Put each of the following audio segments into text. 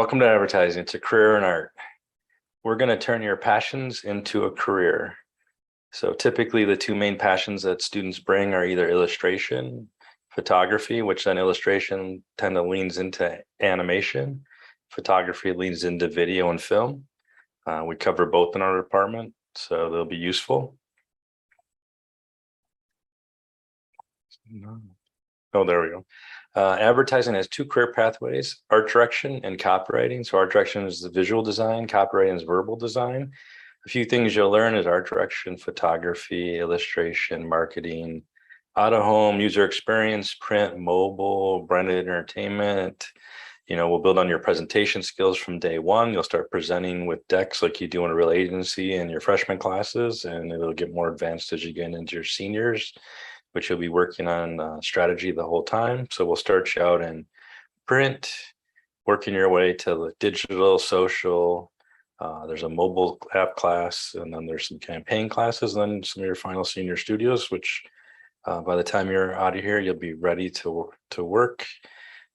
Welcome to advertising. It's a career in art. We're going to turn your passions into a career. So typically the two main passions that students bring are either illustration, photography, which then illustration tend to leans into animation. Photography leans into video and film. We cover both in our department, so they'll be useful. Oh, there we go. Advertising has two career pathways: art direction and copywriting. So art direction is the visual design, copywriting is verbal design. A few things you'll learn is art direction, photography, illustration, marketing, out-of-home, user experience, print, mobile, branded entertainment. We'll build on your presentation skills from day one. You'll start presenting with decks like you do in a real agency in your freshman classes, and it'll get more advanced as you get into your seniors, which you'll be working on strategy the whole time. So we'll start you out in print, working your way to the digital, social. There's a mobile app class, and then there's some campaign classes, and then some of your final senior studios, which by the time you're out of here, you'll be ready to work.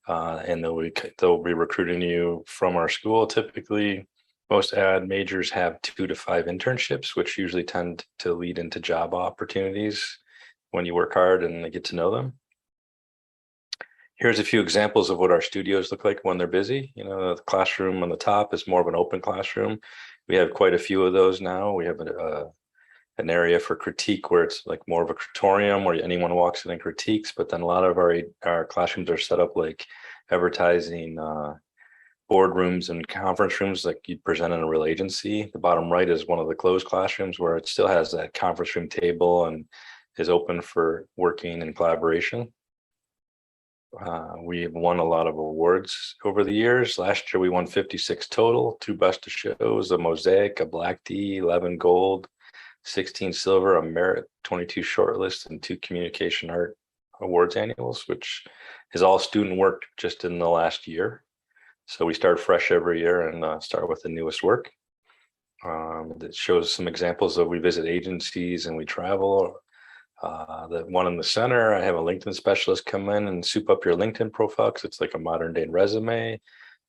And they'll be recruiting you from our school. Typically, most ad majors have 2 to 5 internships, which usually tend to lead into job opportunities when you work hard and get to know them. Here's a few examples of what our studios look like when they're busy. The classroom on the top is more of an open classroom. We have quite a few of those now. We have an area for critique where it's like more of a criterium where anyone walks in and critiques, but then a lot of our classrooms are set up like advertising boardrooms and conference rooms like you'd present in a real agency. The bottom right is one of the closed classrooms where it still has that conference room table and is open for working and collaboration. We've won a lot of awards over the years. Last year we won 56 total, 2 best of shows, a mosaic, a black D, 11 gold, 16 silver, a merit, 22 shortlist, and 2 communication art awards annuals, which is all student work just in the last year. So we start fresh every year and start with the newest work. That shows some examples of we visit agencies and we travel. The one in the center, I have a LinkedIn specialist come in and soup up your LinkedIn profile because it's like a modern day resume.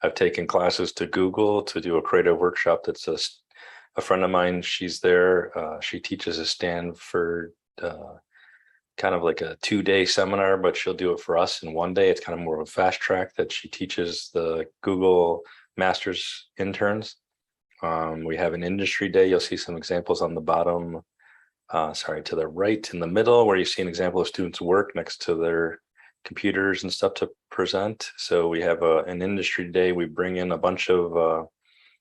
I've taken classes to Google to do a creative workshop. That's a friend of mine. She's there. She teaches a Stanford kind of like a 2-day seminar, but she'll do it for us in 1 day. It's kind of more of a fast track that she teaches the Google Masters interns. We have an industry day. You'll see some examples on the bottom. To the right in the middle, where you see an example of students' work next to their computers and stuff to present. So we have an industry day. We bring in a bunch of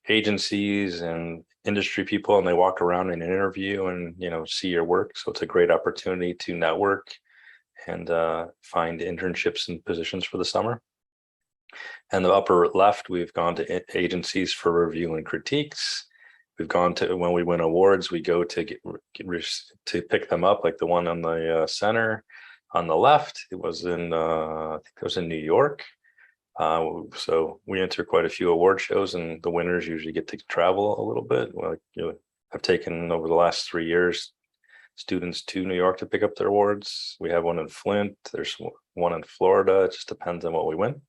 agencies and industry people, and they walk around and interview and see your work. So it's a great opportunity to network and find internships and positions for the summer. And the upper left, we've gone to agencies for review and critiques. We've gone to, when we win awards, we go to pick them up, like the one on the center. On the left, it was in I think it was in New York. So we enter quite a few award shows, and the winners usually get to travel a little bit. I've taken over the last 3 years students to New York to pick up their awards. We have one in Flint. There's one in Florida. It just depends on what we win.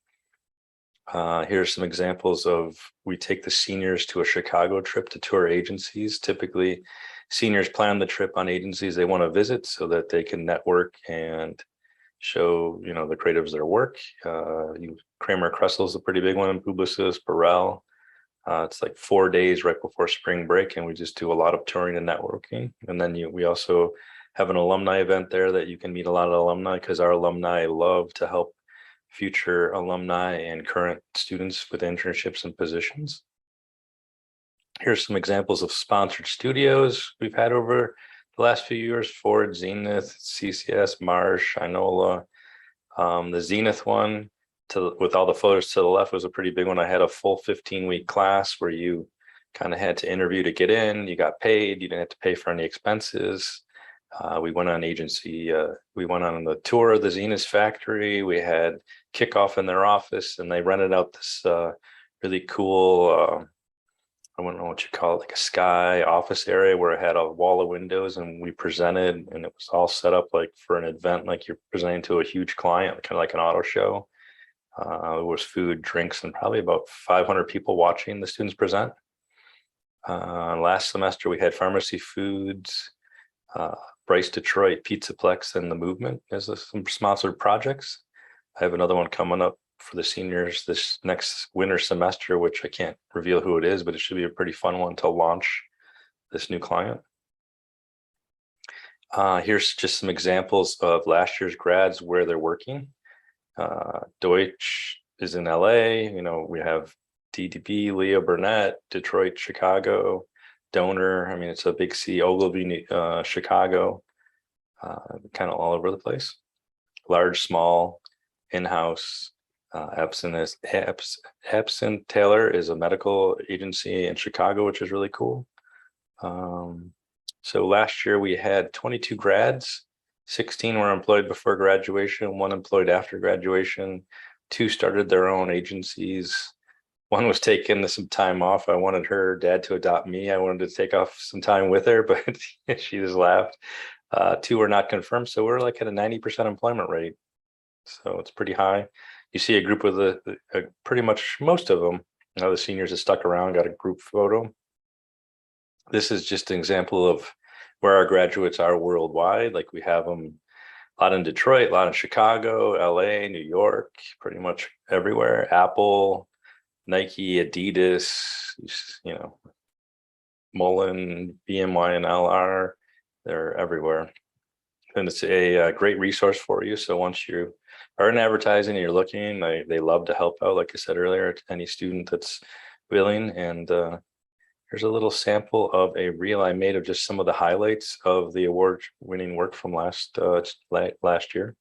Here's some examples of, we take the seniors to a Chicago trip to tour agencies. Typically, seniors plan the trip on agencies they want to visit so that they can network and show, the creatives their work. Kramer Kressel is a pretty big one, and Publicis, Burrell. It's like 4 days right before spring break, and we just do a lot of touring and networking. And then we also have an alumni event there that you can meet a lot of alumni, because our alumni love to help future alumni and current students with internships and positions. Here's some examples of sponsored studios we've had over the last few years: Ford, Zenith, CCS, Marsh, Inola. The Zenith one, with all the photos to the left, was a pretty big one. I had a full 15-week class where you kind of had to interview to get in. You got paid. You didn't have to pay for any expenses. We went on the tour of the Zenith factory. We had kickoff in their office, and they rented out this really cool, I don't know what you call it, like a sky office area where it had a wall of windows, and we presented, and it was all set up like for an event, like you're presenting to a huge client, kind of like an auto show. There was food, drinks, and probably about 500 people watching the students present. Last semester, we had pharmacy foods, uh, Bryce Detroit, Pizzaplex, and the Movement as some sponsored projects. I have another one coming up for the seniors this next winter semester, which I can't reveal who it is, but it should be a pretty fun one to launch this new client. Here's just some examples of last year's grads where they're working. Deutsch is in LA. You know, we have DDB, Leo Burnett, Detroit, Chicago, Donor. I mean, it's a big C. Ogilvy, Chicago, kind of all over the place. Large, small, in-house. Epson Taylor is a medical agency in Chicago, which is really cool. So last year we had 22 grads. 16 were employed before graduation, 1 employed after graduation, 2 started their own agencies. 1 was taking some time off. I wanted her dad to adopt me. I wanted to take off some time with her, but she just laughed. 2 were not confirmed. So we're like at a 90% employment rate. So it's pretty high. You see a group of pretty much most of them. The seniors that stuck around got a group photo. This is just an example of where our graduates are worldwide. Like we have them a lot in Detroit, a lot in Chicago, LA, New York, pretty much everywhere. Apple, Nike, Adidas, you know, Mullen, BMY, and LR, they're everywhere. And it's a great resource for you. So once you are in advertising and you're looking, they love to help out, like I said earlier, any student that's willing. And here's a little sample of a reel I made of just some of the highlights of the award-winning work from last year.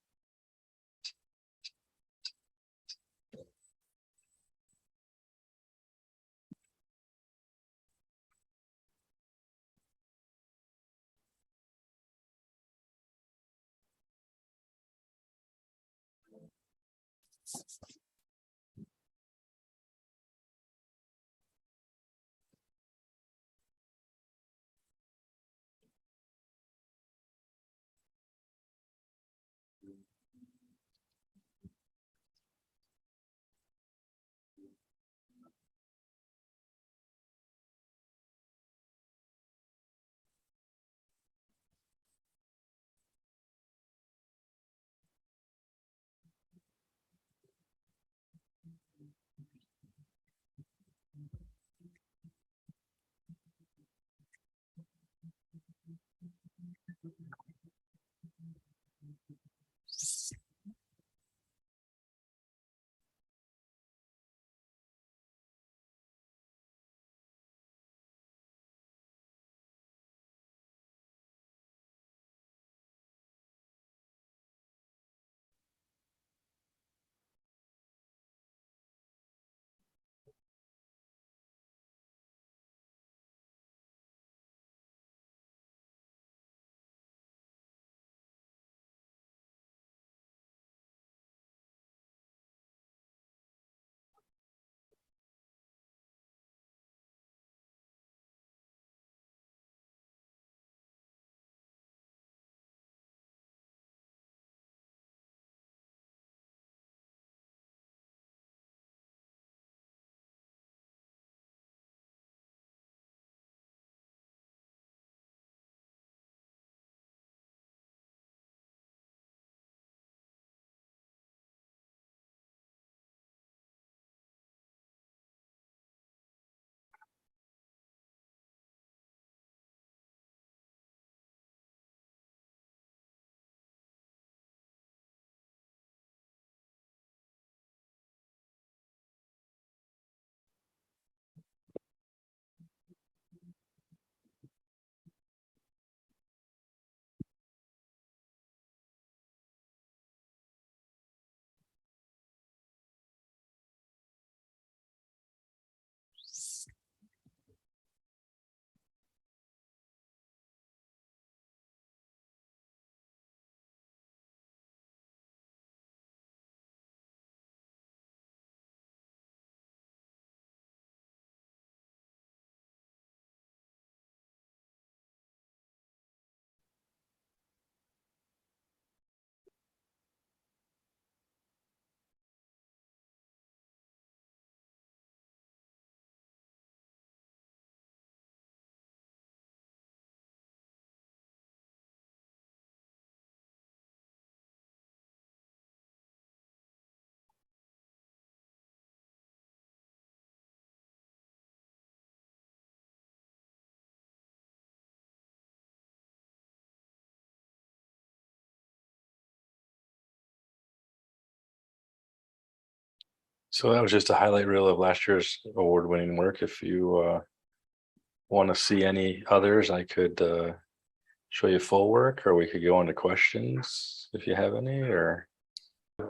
So that was just a highlight reel of last year's award-winning work. If you want to see any others, I could show you full work, or we could go into questions if you have any, or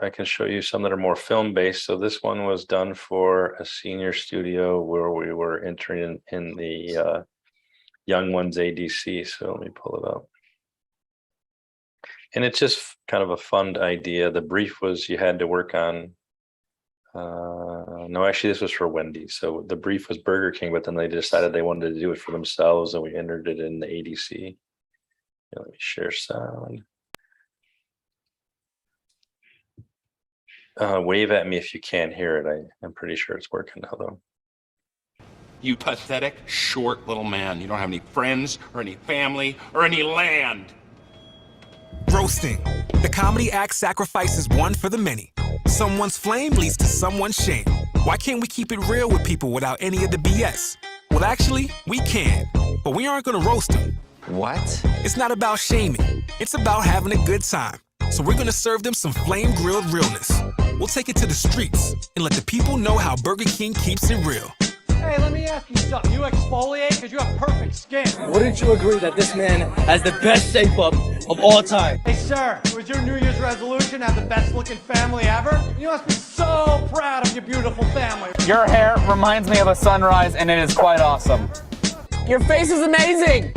I can show you some that are more film-based. So this one was done for a senior studio where we were entering in the Young Ones ADC. So let me pull it up. And it's just kind of a fun idea. The brief was you had to work on, no, actually this was for Wendy's. So the brief was Burger King, but then they decided they wanted to do it for themselves, and we entered it in the ADC. Let me share sound. Wave at me if you can't hear it. I'm pretty sure it's working now, though. You pathetic, short little man. You don't have any friends or any family or any land. Roasting. The comedy act sacrifices one for the many. Someone's flame leads to someone's shame. Why can't we keep it real with people without any of the BS? Well, actually, we can, but we aren't gonna roast them. What? It's not about shaming. It's about having a good time. So we're gonna serve them some flame-grilled realness. We'll take it to the streets and let the people know how Burger King keeps it real. Hey, let me ask you something. You exfoliate because you have perfect skin. Wouldn't you agree that this man has the best shape-up of all time? Hey, sir, was your New Year's resolution to have the best-looking family ever? You must be so proud of your beautiful family. Your hair reminds me of a sunrise, and it is quite awesome. Your face is amazing!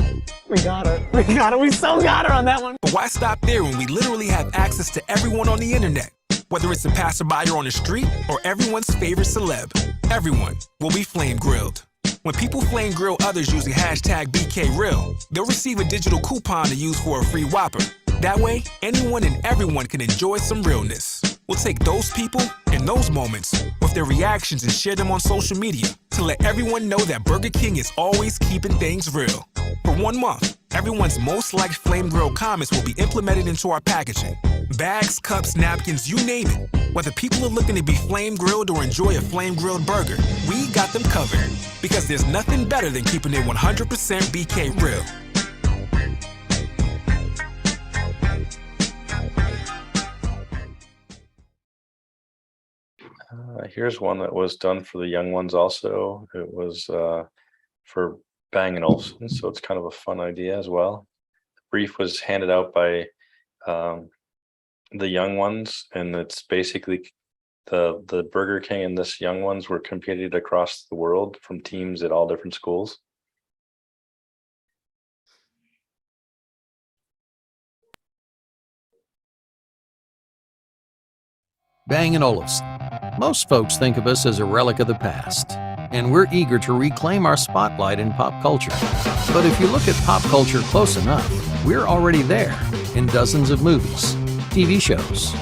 We got her. We got her. We so got her on that one. But why stop there when we literally have access to everyone on the internet? Whether it's a passerby on the street or everyone's favorite celeb, everyone will be flame grilled. When people flame grill others using hashtag BKReal, they'll receive a digital coupon to use for a free Whopper. That way, anyone and everyone can enjoy some realness. We'll take those people and those moments with their reactions and share them on social media to let everyone know that Burger King is always keeping things real. For 1 month, everyone's most liked flame grill comments will be implemented into our packaging. Bags, cups, napkins, you name it. Whether people are looking to be flame grilled or enjoy a flame grilled burger, we got them covered. Because there's nothing better than keeping it 100% BK real. Here's one that was done for the Young Ones also. It was for Bang & Olufsen, so it's kind of a fun idea as well. The brief was handed out by the Young Ones, and it's basically the Burger King and this Young Ones were competed across the world from teams at all different schools. Bang & Olufsen. Most folks think of us as a relic of the past, and we're eager to reclaim our spotlight in pop culture. But if you look at pop culture close enough, we're already there in dozens of movies, TV shows,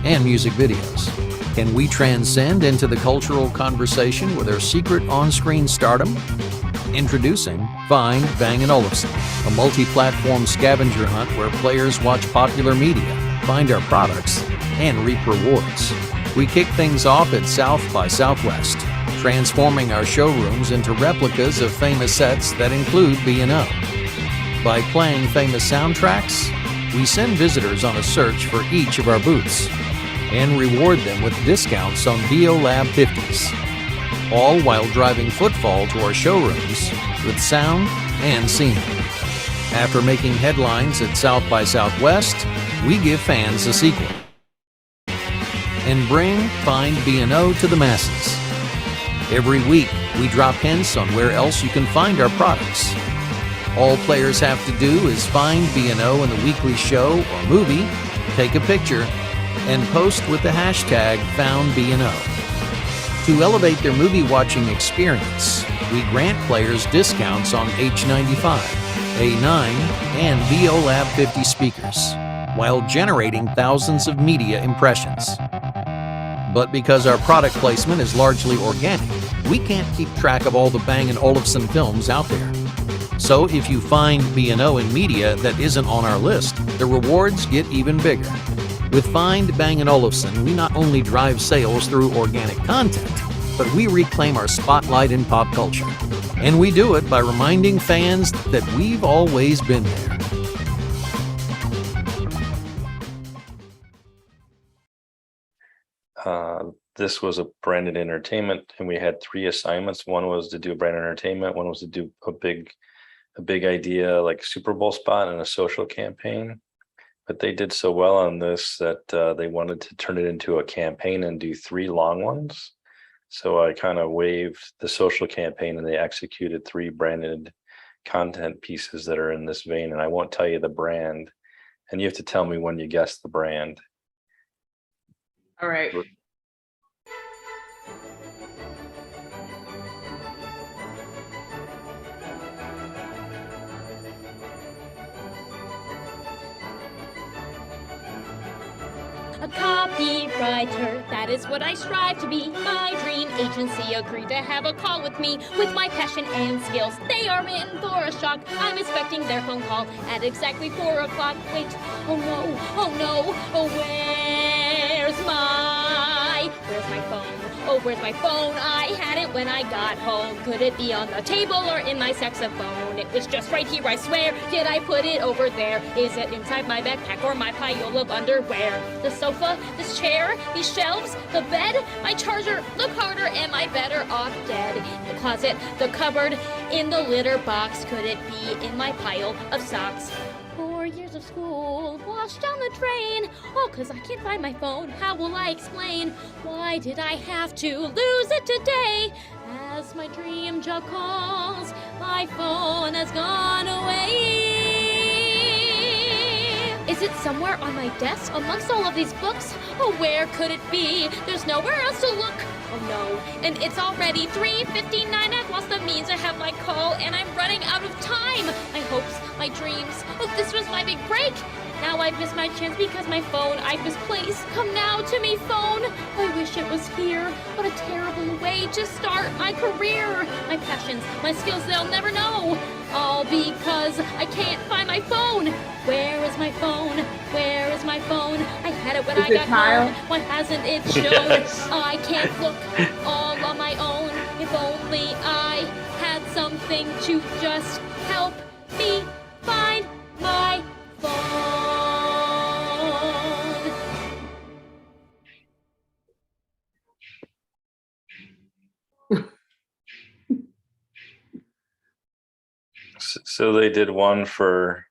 and music videos. Can we transcend into the cultural conversation with our secret on-screen stardom? Introducing Find Bang & Olufsen, a multi-platform scavenger hunt where players watch popular media, find our products, and reap rewards. We kick things off at South by Southwest, transforming our showrooms into replicas of famous sets that include B&O. By playing famous soundtracks, we send visitors on a search for each of our booths and reward them with discounts on BO Lab 50s, all while driving footfall to our showrooms with sound and scenery. After making headlines at South by Southwest, we give fans a sequel and bring Find B&O to the masses. Every week, we drop hints on where else you can find our products. All players have to do is find B&O in the weekly show or movie, take a picture, and post with the hashtag FoundB&O. To elevate their movie watching experience, we grant players discounts on H95, A9, and BO Lab 50 speakers, while generating thousands of media impressions. But because our product placement is largely organic, we can't keep track of all the Bang & Olufsen films out there. So if you find B&O in media that isn't on our list, the rewards get even bigger. With Find Bang & Olufsen, we not only drive sales through organic content, but we reclaim our spotlight in pop culture. And we do it by reminding fans that we've always been there. this was a branded entertainment, and we had 3 assignments. One was to do branded entertainment, one was to do a big idea like Super Bowl spot and a social campaign. But they did so well on this that they wanted to turn it into a campaign and do 3 long ones. So I kind of waived the social campaign, and they executed 3 branded content pieces that are in this vein. And I won't tell you the brand, and you have to tell me when you guess the brand. All right. A copywriter, that is what I strive to be. My dream agency agreed to have a call with me. With my passion and skills, they are in for a shock. I'm expecting their phone call at exactly 4 o'clock. Wait, oh no, oh where's my phone? Oh, where's my phone? I had it when I got home. Could it be on the table or in my saxophone? It was just right here, I swear. Did I put it over there? Is it inside my backpack or my pile of underwear? The sofa, this chair, these shelves, the bed, my charger. Look harder, am I better off dead? The closet, the cupboard, in the litter box. Could it be in my pile of socks? 4 years of school washed down the drain. Oh, 'cause I can't find my phone. How will I explain? Why did I have to lose it today? As my dream job calls, my phone has gone away. Is it somewhere on my desk amongst all of these books? Oh, where could it be? There's nowhere else to look. Oh no, and it's already 3:59. I've lost the means to have my call, and I'm running out of time. My hopes, my dreams. Oh, this was my big break. Now I've missed my chance because my phone I've misplaced. Come now to me, phone. I wish it was here. What a terrible way to start my career. My passions, my skills, they'll never know. All because I can't find my phone. Where is my phone? Where is my phone? I had it when I got home. Why hasn't it shown? Yes. I can't look all on my own. If only I had something to just help me find my phone. So they did one for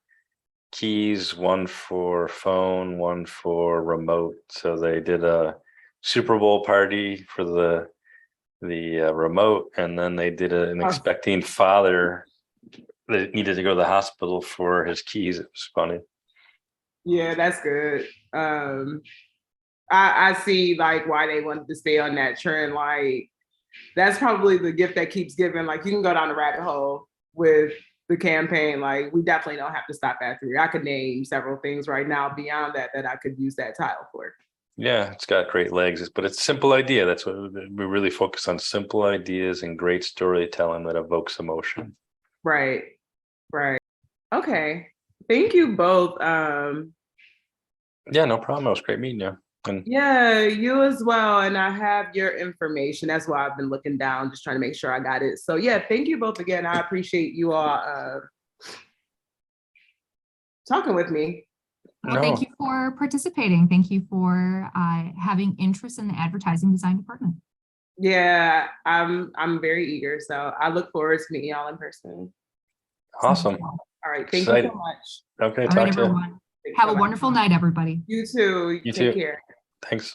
keys, one for phone, one for remote. So they did a Super Bowl party for the remote, and then they did an expecting father that needed to go to the hospital for his keys. It was funny. Yeah, that's good. I see like why they wanted to stay on that trend. Like that's probably the gift that keeps giving. Like you can go down the rabbit hole with the campaign. Like we definitely don't have to stop at 3. I could name several things right now beyond that I could use that title for. Yeah, it's got great legs, but it's a simple idea. That's what we really focus on: simple ideas and great storytelling that evokes emotion. Right. Okay. Thank you both. Yeah, no problem. It was great meeting you. And Yeah, you as well. And I have your information. That's why I've been looking down, just trying to make sure I got it. So yeah, thank you both again. I appreciate you all talking with me. Well, thank you for participating. Thank you for having interest in the advertising design department. Yeah, I'm very eager. So I look forward to meeting y'all in person. Awesome. All right. Thank you so much. Okay. All right, everyone. Have a wonderful night, everybody. You too. You Take too. care. Thanks.